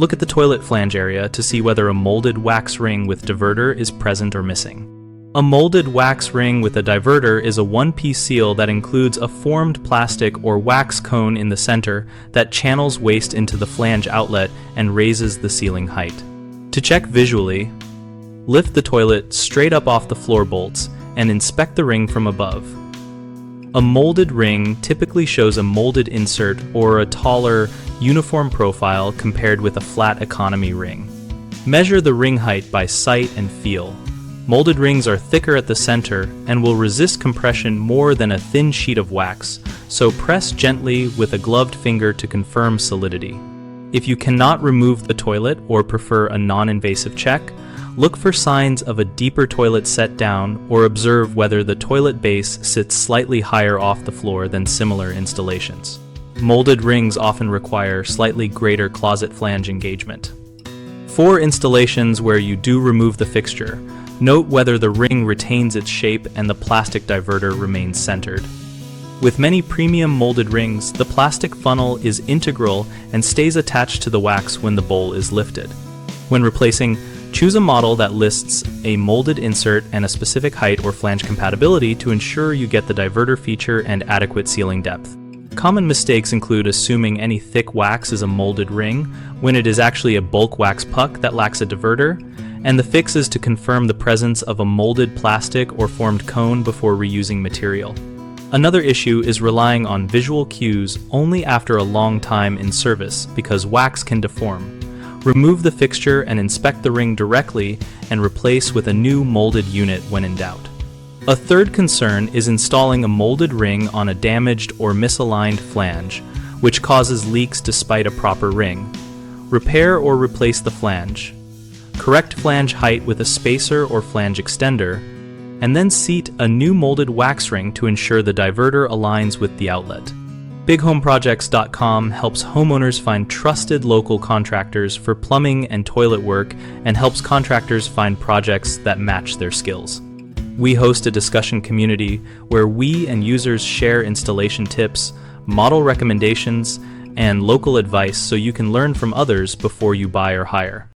Look at the toilet flange area to see whether a molded wax ring with diverter is present or missing. A molded wax ring with a diverter is a one-piece seal that includes a formed plastic or wax cone in the center that channels waste into the flange outlet and raises the sealing height. To check visually, lift the toilet straight up off the floor bolts and inspect the ring from above. A molded ring typically shows a molded insert or a taller, uniform profile compared with a flat economy ring. Measure the ring height by sight and feel. Molded rings are thicker at the center and will resist compression more than a thin sheet of wax, so press gently with a gloved finger to confirm solidity. If you cannot remove the toilet or prefer a non-invasive check, look for signs of a deeper toilet set down or observe whether the toilet base sits slightly higher off the floor than similar installations. Molded rings often require slightly greater closet flange engagement. For installations where you do remove the fixture, note whether the ring retains its shape and the plastic diverter remains centered. With many premium molded rings, the plastic funnel is integral and stays attached to the wax when the bowl is lifted. When replacing, choose a model that lists a molded insert and a specific height or flange compatibility to ensure you get the diverter feature and adequate sealing depth. Common mistakes include assuming any thick wax is a molded ring when it is actually a bulk wax puck that lacks a diverter, and the fix is to confirm the presence of a molded plastic or formed cone before reusing material. Another issue is relying on visual cues only after a long time in service because wax can deform. Remove the fixture and inspect the ring directly and replace with a new molded unit when in doubt. A third concern is installing a molded ring on a damaged or misaligned flange, which causes leaks despite a proper ring. Repair or replace the flange. Correct flange height with a spacer or flange extender, and then seat a new molded wax ring to ensure the diverter aligns with the outlet. BigHomeProjects.com helps homeowners find trusted local contractors for plumbing and toilet work and helps contractors find projects that match their skills. We host a discussion community where we and users share installation tips, model recommendations, and local advice so you can learn from others before you buy or hire.